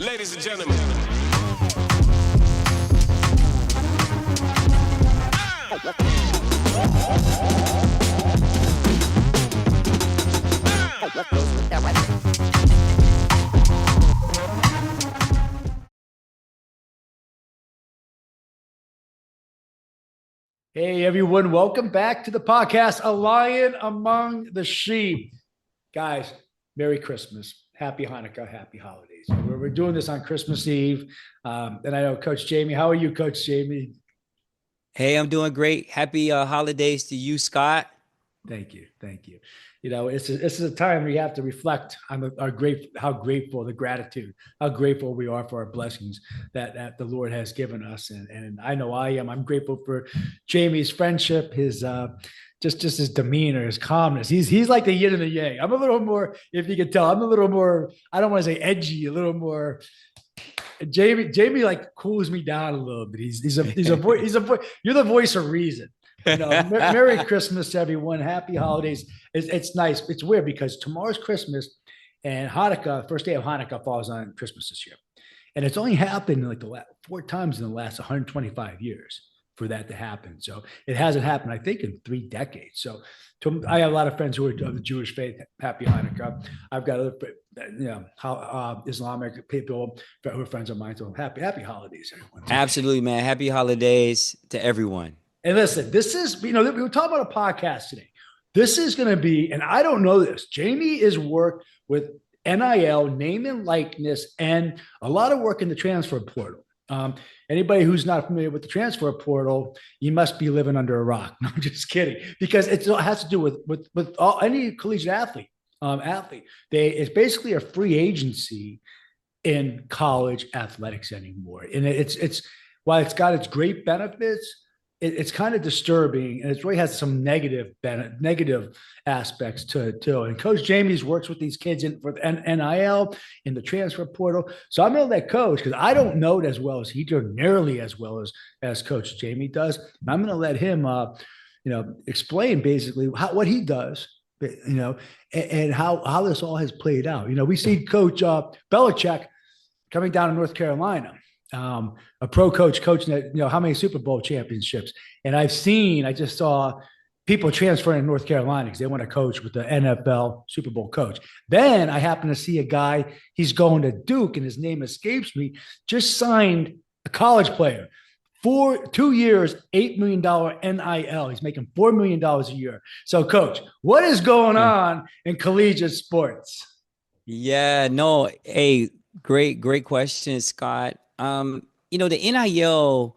Ladies and gentlemen. Hey everyone, welcome back to the podcast, A Lion Among the Sheep. Guys, Merry Christmas, Happy Hanukkah, Happy Holidays. We're doing this on Christmas Eve. And I know Coach Jamie, how are you, Coach Jamie? Hey, I'm doing great. Happy holidays to you, Scott. Thank you, thank you. This is a time where you have to reflect on how grateful, the gratitude, how grateful we are for our blessings that the Lord has given us. And I know I am. I'm grateful for Jamie's friendship, his just his demeanor, his calmness. He's like the yin and the yang. I'm a little more, if you can tell, I'm a little more. I don't want to say edgy, a little more. Jamie like cools me down a little bit. He's a voice. He's a voice. You're the voice of reason. Merry Christmas, everyone. Happy holidays. It's nice. It's weird because tomorrow's Christmas and Hanukkah, first day of Hanukkah falls on Christmas this year. And it's only happened like the last 4 times in the last 125 years for that to happen. So it hasn't happened, I think, in 3 decades. So I have a lot of friends who are of the Jewish faith. Happy Hanukkah. I've got other, Islamic people who are friends of mine. So happy holidays, everyone. Absolutely, man. Happy holidays to everyone. And listen, this is, we were talking about a podcast today. This is going to be, and I don't know this, Jamie is worked with NIL, name and likeness, and a lot of work in the transfer portal. Anybody who's not familiar with the transfer portal, you must be living under a rock. No, I'm just kidding, because it has to do with any collegiate athlete. It's basically a free agency in college athletics anymore, and it's while it's got its great benefits, it's kind of disturbing, and it really has some negative aspects to it too. And Coach Jamie's works with these kids for NIL in the transfer portal. So I'm going to let Coach, because I don't know it as well as he does, nearly as well as Coach Jamie does. And I'm going to let him, explain basically what he does, and how this all has played out. We see Coach Belichick coming down to North Carolina. A pro coach coaching at how many Super Bowl championships, and I just saw people transferring to North Carolina because they want to coach with the NFL Super Bowl coach. Then I happen to see a guy, he's going to Duke, and his name escapes me, just signed a college player for 2 years, $8 million NIL. He's making $4 million a year. So, Coach, what is going on in collegiate sports? Yeah, no, hey, great question, Scott. The NIL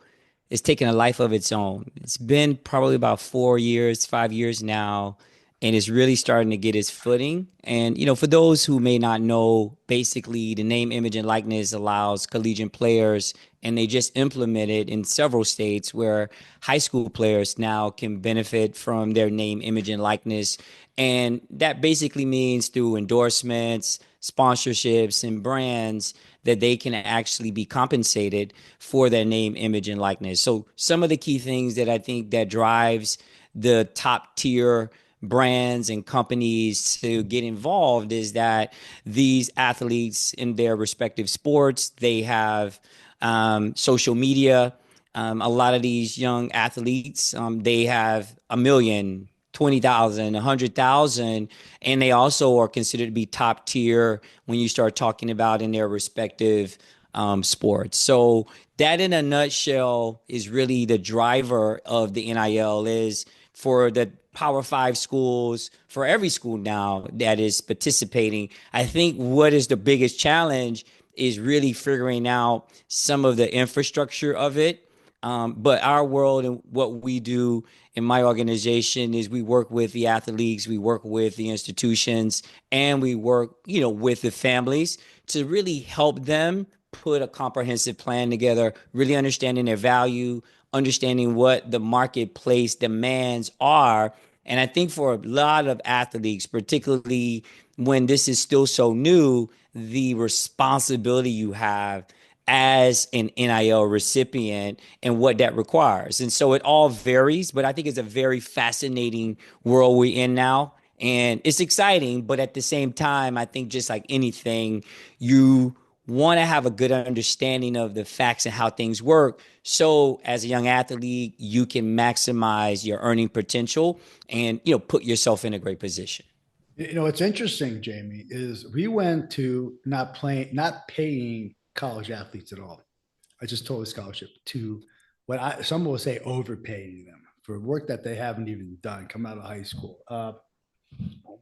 is taking a life of its own. It's been probably about 4 years, 5 years now, and it's really starting to get its footing. And, for those who may not know, basically the name, image, and likeness allows collegiate players, and they just implemented in several states where high school players now can benefit from their name, image, and likeness. And that basically means through endorsements, sponsorships, and brands that they can actually be compensated for their name, image, and likeness. So some of the key things that I think that drives the top tier brands and companies to get involved is that these athletes in their respective sports, they have social media. A lot of these young athletes, they have a million, 20,000, 100,000, and they also are considered to be top tier when you start talking about in their respective sports. So that in a nutshell is really the driver of the NIL, is for the Power Five schools, for every school now that is participating. I think what is the biggest challenge is really figuring out some of the infrastructure of it. But our world and what we do in my organization is we work with the athletes, we work with the institutions, and we work, with the families to really help them put a comprehensive plan together, really understanding their value, understanding what the marketplace demands are. And I think for a lot of athletes, particularly when this is still so new, the responsibility you have as an NIL recipient and what that requires. And so it all varies, but I think it's a very fascinating world we're in now. And it's exciting, but at the same time, I think just like anything, you want to have a good understanding of the facts and how things work. So as a young athlete, you can maximize your earning potential and, put yourself in a great position. What's interesting, Jamie, is we went to not paying college athletes at all. I just told a scholarship to some will say overpaying them for work that they haven't even done, come out of high school.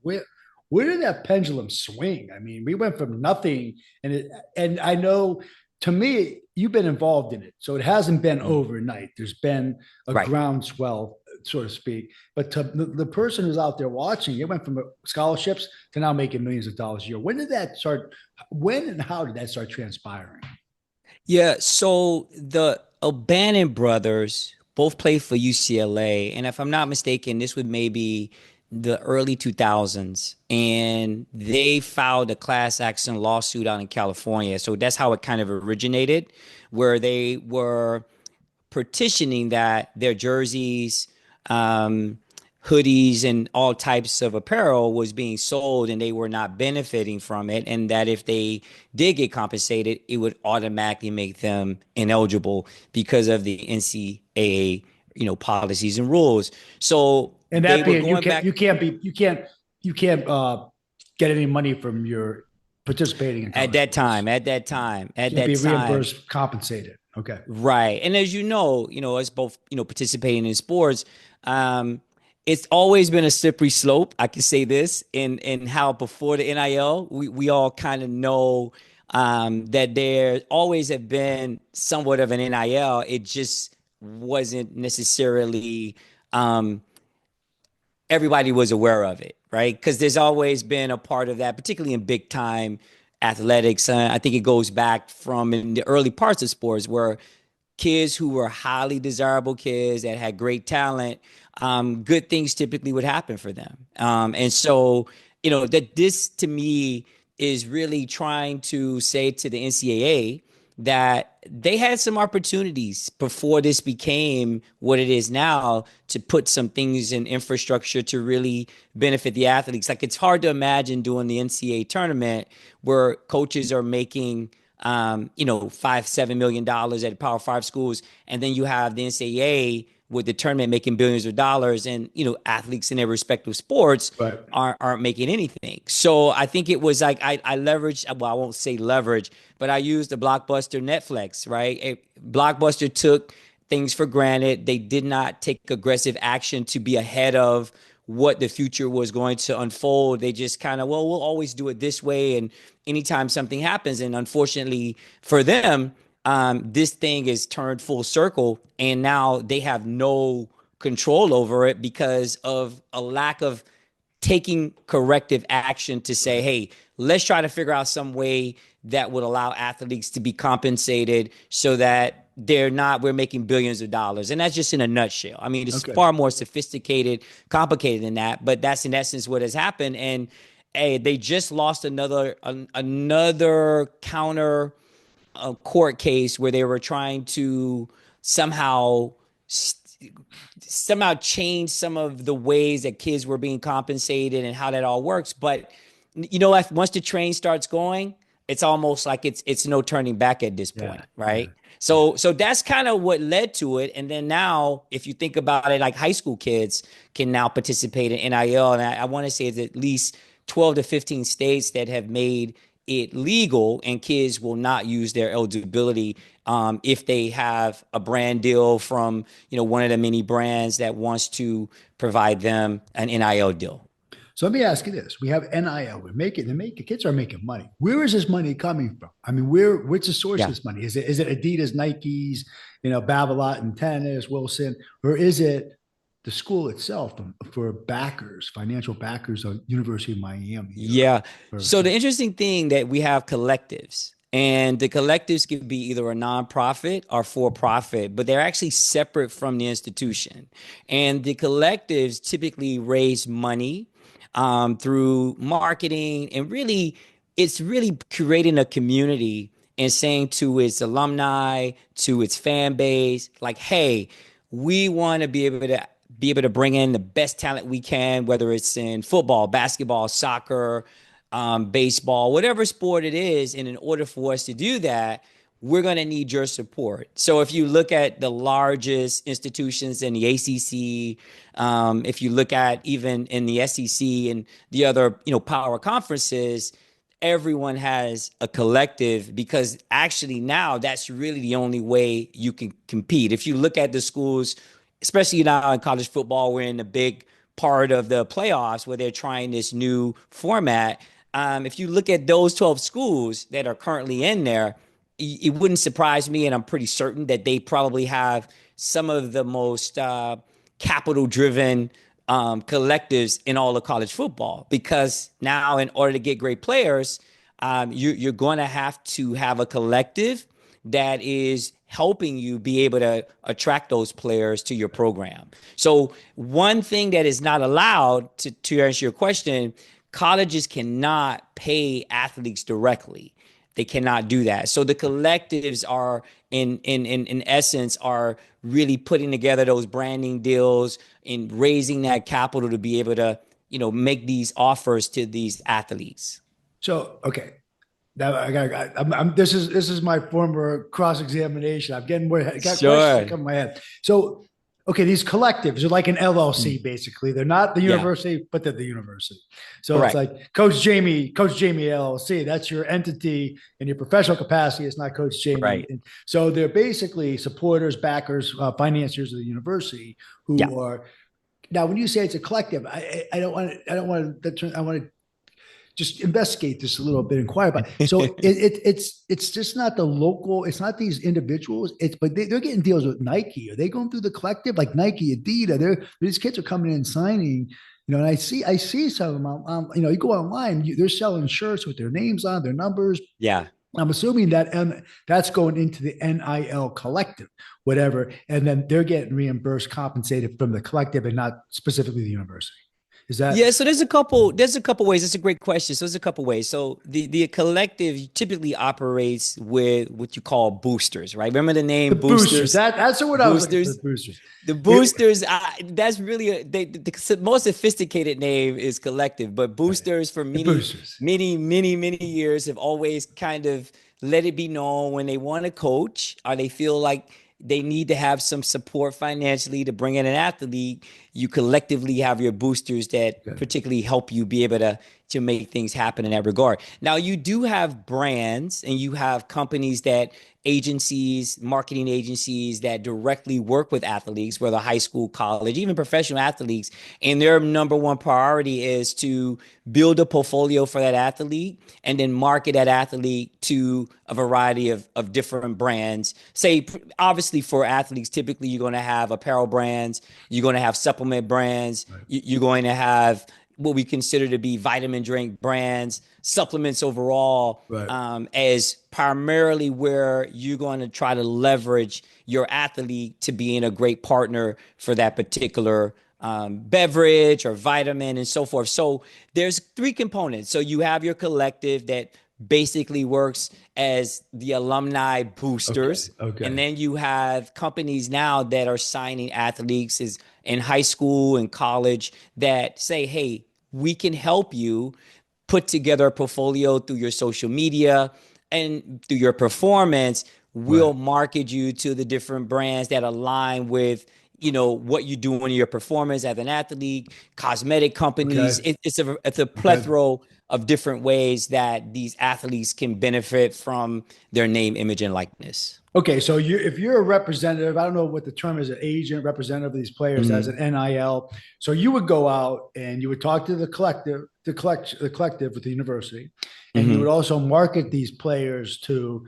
Where where did that pendulum swing? I mean, we went from nothing, and I know, to me, you've been involved in it, so it hasn't been Mm. overnight. There's been a Right. groundswell, so to speak. But to the person who's out there watching, it went from scholarships to now making millions of dollars a year. When did that start? When and how did that start transpiring? Yeah, so the O'Bannon brothers both played for UCLA, and if I'm not mistaken, this was maybe the early 2000s, and they filed a class action lawsuit out in California. So that's how it kind of originated, where they were petitioning that their jerseys, um, hoodies, and all types of apparel was being sold and they were not benefiting from it. And that if they did get compensated, it would automatically make them ineligible because of the NCAA, policies and rules. So And they that were being, going back you can't get any money from your participating in at college that time, sports. at that time, at Can't that be time. reimbursed, compensated. Okay. Right. And as us both, participating in sports, um, it's always been a slippery slope. I can say this in how before the NIL, we all kind of know that there always have been somewhat of an NIL. It just wasn't necessarily um, everybody was aware of it, right? Because there's always been a part of that, particularly in big time athletics. I think it goes back from in the early parts of sports where kids who were highly desirable kids that had great talent, good things typically would happen for them. And so, that this to me is really trying to say to the NCAA that they had some opportunities before this became what it is now to put some things in infrastructure to really benefit the athletes. Like it's hard to imagine doing the NCAA tournament where coaches are making $5-7 million at Power Five schools, and then you have the NCAA with the tournament making billions of dollars, and athletes in their respective sports Right. aren't making anything. So I think it was like I leveraged. Well, I won't say leverage, but I used the Blockbuster Netflix. Right, Blockbuster took things for granted. They did not take aggressive action to be ahead of what the future was going to unfold. They just kind of, well, we'll always do it this way. And anytime something happens, and unfortunately for them, this thing is turned full circle, and now they have no control over it because of a lack of taking corrective action to say, Right. hey, let's try to figure out some way that would allow athletes to be compensated so that we're making billions of dollars. And that's just in a nutshell. I mean, it's Okay. far more sophisticated, complicated than that, but that's in essence what has happened. And hey, they just lost another counter court case where they were trying to somehow somehow change some of the ways that kids were being compensated and how that all works. But once the train starts going, it's almost like it's no turning back at this Yeah. point, Yeah. right? Yeah. So that's kind of what led to it. And then now, if you think about it, like high school kids can now participate in NIL, and I want to say it's at least 12 to 15 states that have made it legal, and kids will not use their eligibility if they have a brand deal from one of the many brands that wants to provide them an NIL deal. So let me ask you this: we have NIL. Kids are making money. Where is this money coming from? I mean, what's the source of Yeah. this money? Is it Adidas, Nikes, Babolat and tennis, Wilson, or is it the school itself for backers, financial backers of University of Miami Yeah. or So the something? interesting thing that we have collectives, and the collectives could be either a nonprofit or for profit, but they're actually separate from the institution. And the collectives typically raise money through marketing, and really, it's really creating a community and saying to its alumni, to its fan base, like, hey, we want to be able to bring in the best talent we can, whether it's in football, basketball, soccer, baseball, whatever sport it is. And in order for us to do that, we're going to need your support. So if you look at the largest institutions in the ACC, if you look at even in the SEC and the other, power conferences, everyone has a collective because actually now that's really the only way you can compete. If you look at the schools, especially now in college football, we're in a big part of the playoffs where they're trying this new format. If you look at those 12 schools that are currently in there, it wouldn't surprise me, and I'm pretty certain that they probably have some of the most capital driven collectives in all of college football. Because now, in order to get great players, you're going to have a collective that is helping you be able to attract those players to your program. So one thing that is not allowed, to answer your question, colleges cannot pay athletes directly. They cannot do that. So the collectives are in essence are really putting together those branding deals and raising that capital to be able to, make these offers to these athletes. So, okay. Now this is my former cross examination. I'm getting more got questions that Sure. come in my head. So, okay, these collectives are like an LLC basically. They're not the Yeah. university, but they're the university. So it's Correct. like Coach Jamie LLC. That's your entity in your professional capacity. It's not Coach Jamie. Right. And so they're basically supporters, backers, financiers of the university Yeah. who are now. When you say it's a collective, I don't want to. I don't want to. I want to just investigate this a little bit, inquire about. So it's just not the local. It's not these individuals. But they're getting deals with Nike. Are they going through the collective like Nike, Adidas? These kids are coming in and signing. And I see some of them. You go online, they're selling shirts with their names on, their numbers. Yeah. I'm assuming that that's going into the NIL collective, whatever, and then they're getting reimbursed, compensated from the collective, and not specifically the university. Is that Yeah, so there's a couple ways. It's a great question. So there's a couple ways. So the collective typically operates with what you call boosters, right? Remember the the name boosters? boosters? That's the word I was looking for. Boosters. The boosters. The It, boosters, that's really the most sophisticated name is collective, but right. boosters for The many, boosters. many, many, many years have always kind of let it be known when they want to coach or they feel like they need to have some support financially to bring in an athlete. You collectively have your boosters that Okay. particularly help you be able to make things happen in that regard. Now you do have brands and you have companies that agencies, marketing agencies that directly work with athletes, whether high school, college, even professional athletes. And their number one priority is to build a portfolio for that athlete and then market that athlete to a variety of different brands. Say, obviously, for athletes, typically you're going to have apparel brands, you're going to have supplement brands, Right. you're going to have what we consider to be vitamin drink brands, supplements overall, Right. as primarily where you're going to try to leverage your athlete to being a great partner for that particular beverage or vitamin and so forth. So there's three components. So you have your collective that basically works as the alumni Okay. boosters. And Okay. then you have companies now that are signing athletes in high school and college that say, hey, we can help you put together a portfolio through your social media and through your performance. Right. We'll market you to the different brands that align with what you do in your performance as an athlete, cosmetic companies. Okay. It's a Okay. plethora of different ways that these athletes can benefit from their name, image, and likeness. Okay, so if you're a representative, I don't know what the term is, an agent, representative of these players as Mhm. an NIL. So you would go out and you would talk to the collective, the collective with the university, and you would Mhm. also market these players to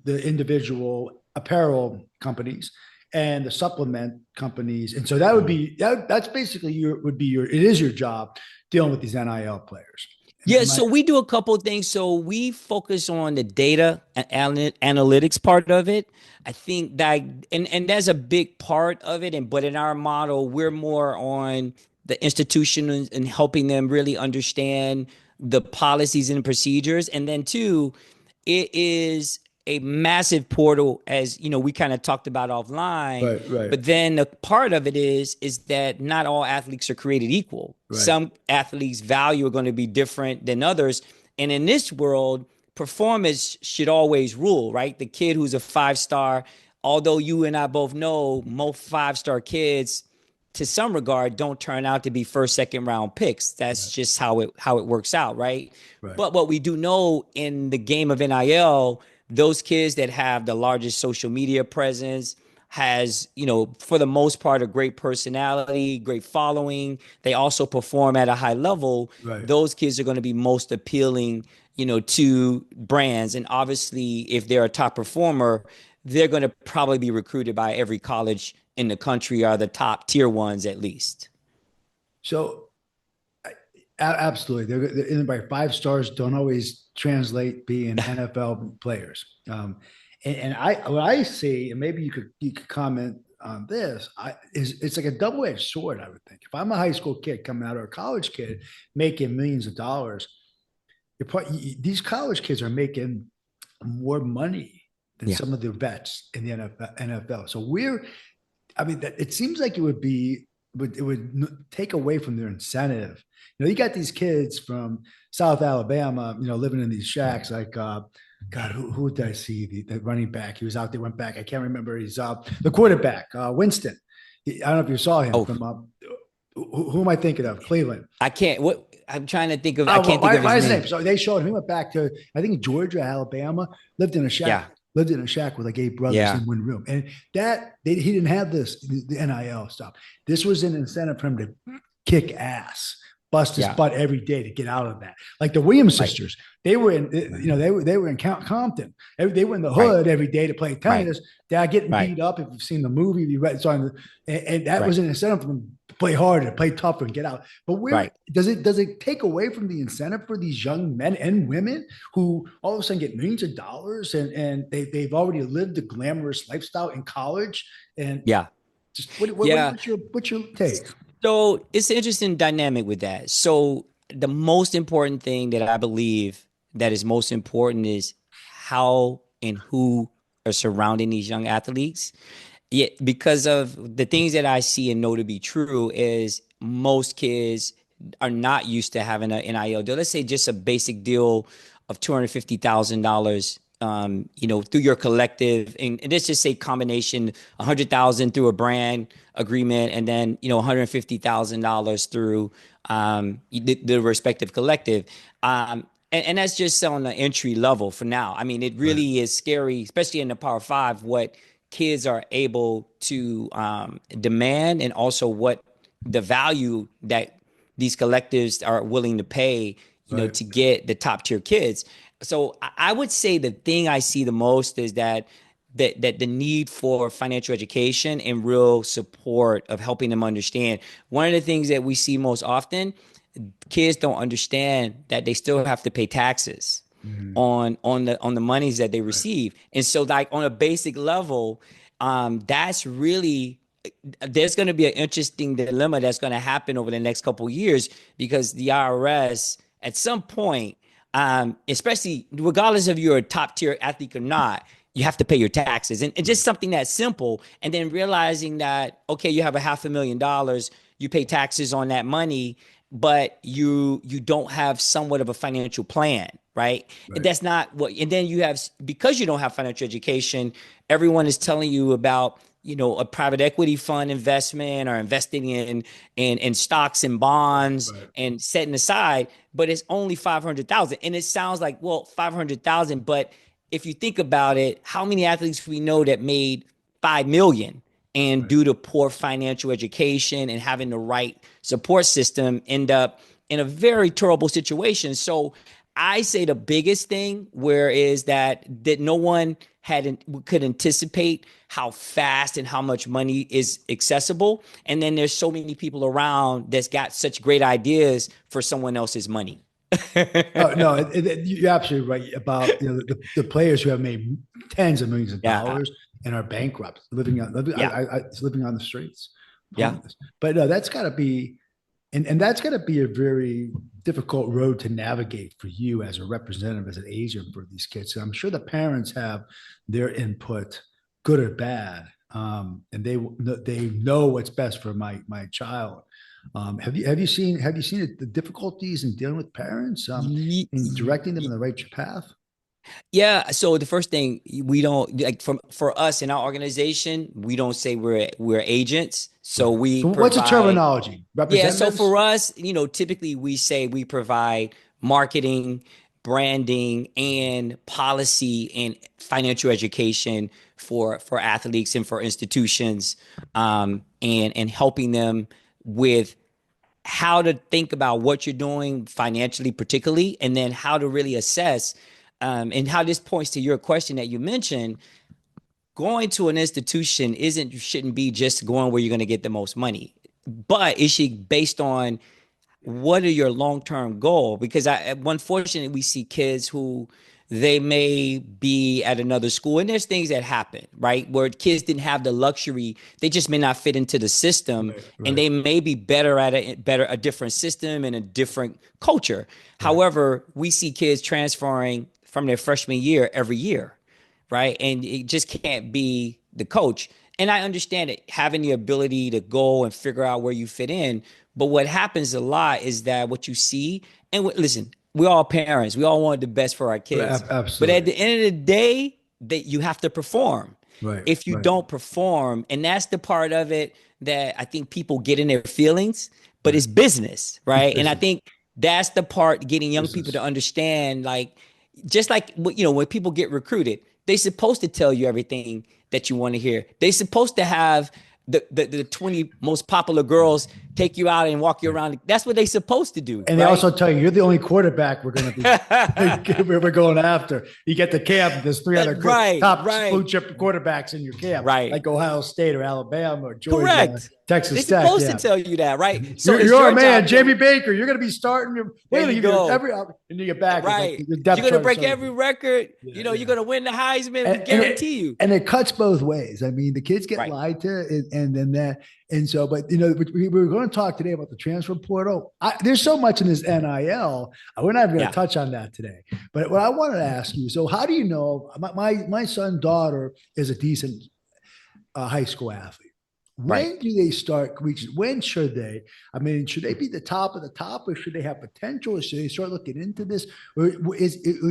the individual apparel companies and the supplement companies. And so that would Mhm. be that's basically it is your job dealing with these NIL players. Yeah, Am I so we do a couple of things. So we focus on the data and analytics part of it. I think that, and that's a big part of it. But in our model, we're more on the institution and helping them really understand the policies and procedures. And then two, it is a massive portal, as we kind of talked about offline. right, right, But then the part of it is that not all athletes are created equal. right, Some athletes' value are going to be different than others. And in this world, performance should always rule, right? The kid who's a 5 star, although you and I both know most 5 star kids to some regard don't turn out to be first, second round picks. That's Right. just how it works out, right? Right. But what we do know in the game of NIL, those kids that have the largest social media presence has, for the most part, a great personality, great following. They also perform at a high level. Right. Those kids are going to be most appealing, to brands. And obviously, if they're a top performer, they're going to probably be recruited by every college in the country, or the top tier ones at least. So absolutely, they're in by 5 stars don't always translate being NFL players. And what I see, and maybe you could comment on this, is it's like a double-edged sword. I would think if I'm a high school kid coming out or a college kid making millions of dollars, these college kids are making more money than Yeah. some of the vets in the NFL. So I mean, it seems like it would take away from their incentive. You got these kids from South Alabama, living in these shacks. Like, God, who did I see? The running back. He was out there, went back. I can't remember. He's the quarterback, Winston. I don't know if you saw him Oh, from. Who am I thinking of? Cleveland. I can't. What I'm trying to think of. I Oh, can't think why, of why his his name. name? So they showed him. He went back to, I think, Georgia, Alabama. Lived in a shack. Yeah. Lived in a shack with like 8 brothers Yeah. in one room, and he didn't have the NIL stuff. This was an incentive for him to kick ass, bust his Yeah. butt every day to get out of that. Like the Williams Right. sisters, they were in, they were in Compton. They were in the Right. hood every day to play Right. tennis. They're getting Right. beat up. If you've seen the movie, you read it's on, and that Right. was an incentive for them to play harder, to play tougher, and get out. But where Right. does it take away from the incentive for these young men and women who all of a sudden get millions of dollars and they've already lived a glamorous lifestyle in college? And Yeah. just Yeah. what's your take? So it's an interesting dynamic with that. So the most important thing that I believe that is most important is how and who are surrounding these young athletes. Yeah, because of the things that I see and know to be true is most kids are not used to having an NIL deal. Let's say just a basic deal of $250,000, through your collective, and let's just say combination 100,000 through a brand agreement, and then $150,000 through the respective collective. And that's just on the entry level for now. I mean, it Right. really is scary, especially in the Power Five, what kids are able to demand, and also what the value that these collectives are willing to pay, Right. to get the top tier kids. So I would say the thing I see the most is that the need for financial education and real support of helping them understand. One of the things that we see most often, kids don't understand that they still have to pay taxes Mhm. on the monies that they Right. receive. And so, like, on a basic level, that's really, there's going to be an interesting dilemma that's going to happen over the next couple of years, because the IRS at some point, especially regardless of you're a top tier athlete or not, you have to pay your taxes, and just something that simple. And then realizing that, okay, you have a $500,000, you pay taxes on that money, but you don't have somewhat of a financial plan, right? And Right. that's not what. And then you have, because you don't have financial education, everyone is telling you about, a private equity fund investment, or investing in stocks and bonds Right. and setting aside, but it's only 500,000. And it sounds like, well, 500,000, but if you think about it, how many athletes we know that made 5 million, and Right. due to poor financial education and having the right support system, end up in a very terrible situation? So I say the biggest thing where is that no one could anticipate how fast and how much money is accessible, and then there's so many people around that's got such great ideas for someone else's money. Oh no, you're absolutely right about the players who have made tens of millions of Yeah, dollars and are bankrupt, yeah, living on the streets, yeah, homeless. But no, that's got to be, and that's got to be a very difficult road to navigate for you as a representative, as an agent for these kids. So I'm sure the parents have their input, good or bad, and they know what's best for my child. Have you seen the difficulties in dealing with parents, Ye- in directing them in ye- the right path? Yeah, so the first thing we don't like from for us in our organization, we don't say we're agents. So Right. we So what's the provide terminology? Yeah, so Representatives? for us, typically we say we provide marketing, branding, and policy and financial education for athletes and for institutions, and helping them with how to think about what you're doing financially, particularly, and then how to really assess. And how this points to your question that you mentioned, going to an institution shouldn't be just going where you're going to get the most money, but it should be based on what are your long-term goal? Because unfortunately, we see kids who they may be at another school, and there's things that happen, right? Where kids didn't have the luxury, they just may not fit into the system, Right, and right, they may be better at a different system and a different culture. right. However, we see kids transferring from their freshman year every year, right? And it just can't be the coach. And I understand it, having the ability to go and figure out where you fit in. But what happens a lot is that what you see, and listen, we're all parents, we all want the best for our kids. But at Absolutely. the end of the day, that you have to perform. Right, If you right, don't perform, and that's the part of it that I think people get in their feelings, but right. it's business, It's right? And I business. think that's the part getting young people to Business. understand, like, just like when people get recruited, they supposed to tell you everything that you want to hear. They supposed to have the 20 most popular girls take you out and walk you Right. around. That's what they supposed to do, And they right? also tell you you're the only quarterback we're going to be we're going after. You get the camp. There's three other good Right, top blue right, chip quarterbacks in your camp, right. like Ohio State or Alabama or Georgia, Correct. They're Texas Tech. supposed to Yeah, tell you that, right? So you're, it's you're a your man, job Jamie to, Baker. You're going to be starting. We're there going to you give you go. every and your back is like Right. your You're depth gonna chart is break so every good. record. Yeah, You're yeah. gonna win the Heisman. We and it, guarantee you. and it cuts both ways. I mean, the kids get Right. lied to, and then that, and so, but we were going to talk today about the transfer portal. There's so much in this NIL. We're not even going to Yeah. touch on that today. But what I wanted to ask you, so how do you know? My son daughter is a decent high school athlete. Right. When do they start reaching? When should they? I mean, should they be the top of the top, or should they have potential? Or should they start looking into this, or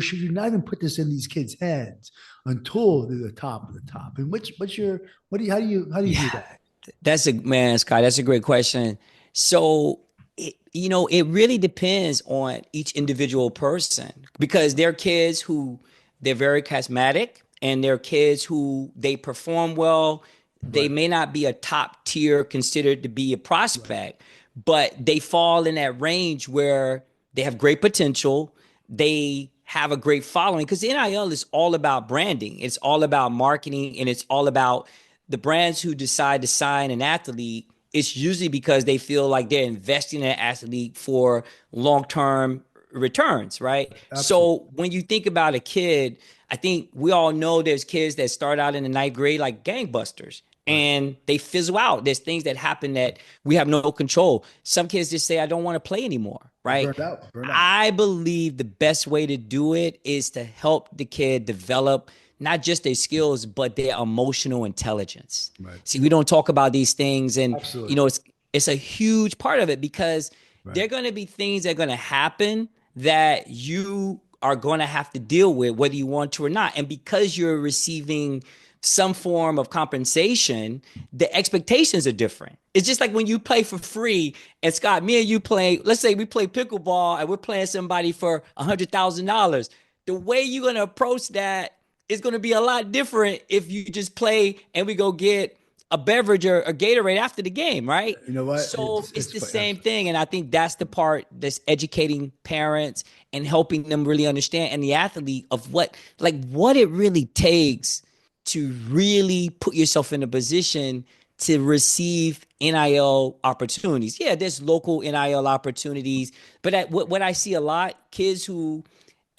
should you not even put this in these kids' heads until they're the top of the top? And what's your what do you how do you view Yeah. that? That's a man, Scott. That's a great question. So, it really depends on each individual person because there are kids who they're very charismatic and there are kids who they perform well. They Right, may not be a top tier considered to be a right, prospect, but they fall in that range where they have great potential. They have a great following because NIL is all about branding. It's all about marketing and it's all about the brands who decide to sign an athlete. It's usually because they feel like they're investing in an athlete for long-term returns, right? absolutely. So when you think about a kid, I think we all know there's kids that start out in the ninth grade like gangbusters Right, and they fizzle out. There's things that happen that we have no control. Some kids just say, I don't want to play anymore, they're right? burned out, burned out. I believe the best way to do it is to help the kid develop not just their skills, but their emotional intelligence. Right, See, we don't talk about these things, and absolutely. it's a huge part of it because there Right. are going to be things that are going to happen that you are going to have to deal with, whether you want to or not. And because you're receiving some form of compensation, the expectations are different. It's just like when you play for free, and Scott, me and you play, let's say we play pickleball and we're playing somebody for $100,000. The way you're going to approach that is going to be a lot different if you just play and we go get a beverage or a Gatorade after the game, right? You know what? So it's It's the same absolutely. thing. And I think that's the part that's educating parents and helping them really understand and the athlete of what it really takes to really put yourself in a position to receive NIL opportunities. Yeah, there's local NIL opportunities, but what I see a lot, kids who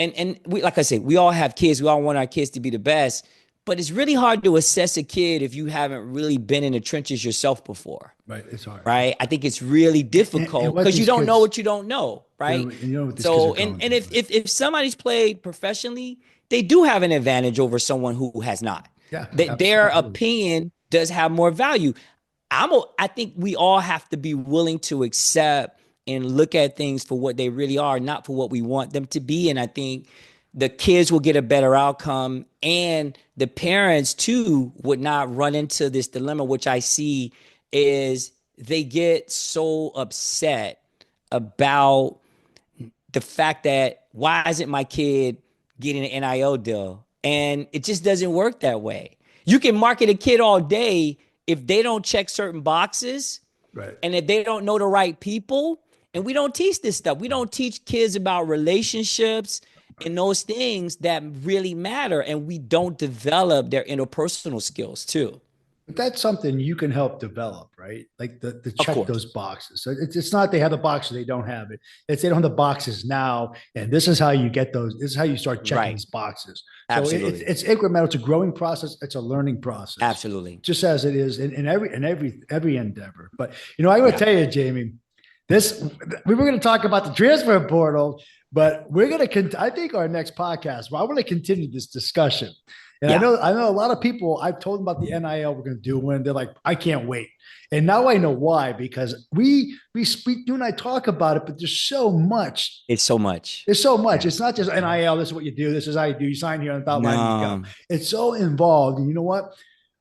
and we, like I said, we all have kids. We all want our kids to be the best, but it's really hard to assess a kid if you haven't really been in the trenches yourself before, Right. It's hard. right? I think it's really And difficult what because you these don't know kids, what you don't know, right? you know what these kids are So, going and through. if somebody's played professionally, they do have an advantage over someone who has not. Yeah, That their absolutely. opinion does have more value. I think we all have to be willing to accept and look at things for what they really are, not for what we want them to be. And I think the kids will get a better outcome, and the parents too would not run into this dilemma, which I see is they get so upset about the fact that why isn't my kid getting an NIL deal? And it just doesn't work that way. You can market a kid all day if they don't check certain boxes Right. and if they don't know the right people. And we don't teach this stuff. We don't teach kids about relationships and those things that really matter. And we don't develop their interpersonal skills too. But that's something you can help develop, right? Like the Of check course. those boxes. So it's not they have the boxes, they don't have it. It's they don't have the boxes now. And this is how you get those. This is how you start checking Right. these boxes. So Absolutely. it's incremental. It's a growing process. It's a learning process, Absolutely. just as it is in every endeavor. But I'm going to Yeah. tell you, Jamie, this we were going to talk about the transfer portal, but we're going to. I think our next podcast. Well, I want to continue this discussion. And Yeah. I know a lot of people, I've told them about the NIL we're going to do when they're like, I can't wait. And now I know why, because we speak, you and I talk about it, but there's so much. It's so much. There's so much. Yeah. It's not just NIL. This is what you do. This is how you do. You sign here on the dotted line and you go. No. It's so involved. And you know what?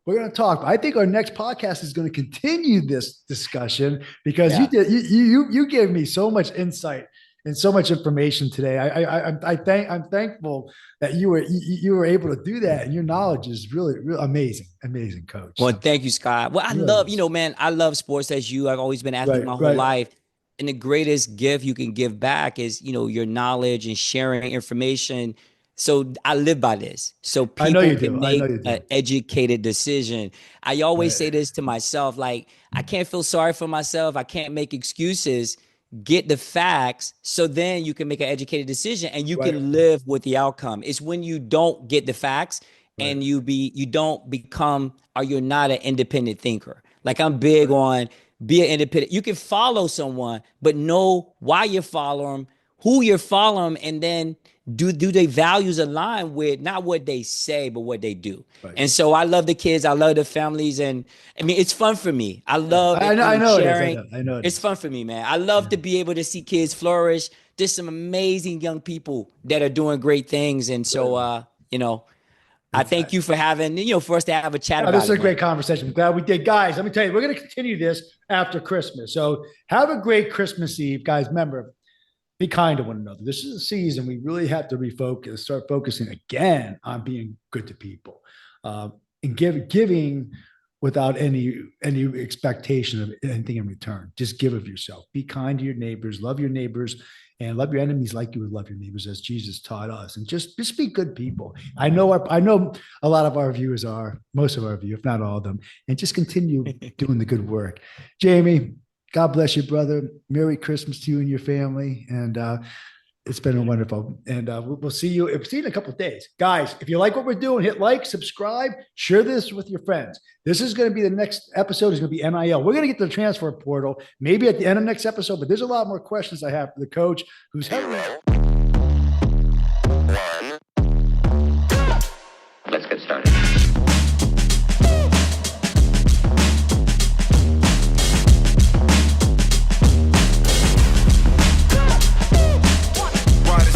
We're going to talk. I think our next podcast is going to continue this discussion because Yeah. you gave me so much insight and so much information today. I'm thankful that you were able to do that, and your knowledge is really amazing, coach. Well, So, thank you, Scott. Well, I really love, is. man, I love sports as you. I've always been an athlete Right, my whole right. life. And the greatest gift you can give back is, your knowledge and sharing information. So I live by this. So I know people you do. can I know make you an do. educated decision. I always Right, say this to myself, like, I can't feel sorry for myself. I can't make excuses. Get the facts so then you can make an educated decision and you right, can live with the outcome. It's when you don't get the facts right, and you don't become or you're not an independent thinker. Like I'm big on be an independent. You can follow someone, but know why you follow them, who you're following, and then do their values align with not what they say, but what they do. right. And so I love the kids, I love the families, and I mean it's fun for me. I Yeah, love I know it is. sharing. I know it It's is. fun for me, man. I love Yeah, to be able to see kids flourish. There's some amazing young people that are doing great things, and so really. I It's, thank you for having, for us to have a chat this about is a it, man. great conversation. I'm glad we did. Guys, let me tell you, we're going to continue this after Christmas. So have a great Christmas Eve. Guys, remember, be kind to one another. This is a season we really have to refocus, start focusing again on being good to people, and giving without any expectation of anything in return. Just give of yourself. Be kind to your neighbors, love your neighbors, and love your enemies like you would love your neighbors, as Jesus taught us. And just be good people. I know a lot of our viewers are, most of our viewers, if not all of them, and just continue doing the good work. Jamie, God bless you, brother. Merry Christmas to you and your family. And it's been wonderful. And we'll see you. See you in a couple of days. Guys, if you like what we're doing, hit like, subscribe, share this with your friends. This is going to be the next episode is going to be NIL. We're going to get to the transfer portal maybe at the end of next episode, but there's a lot more questions I have for the coach who's heavily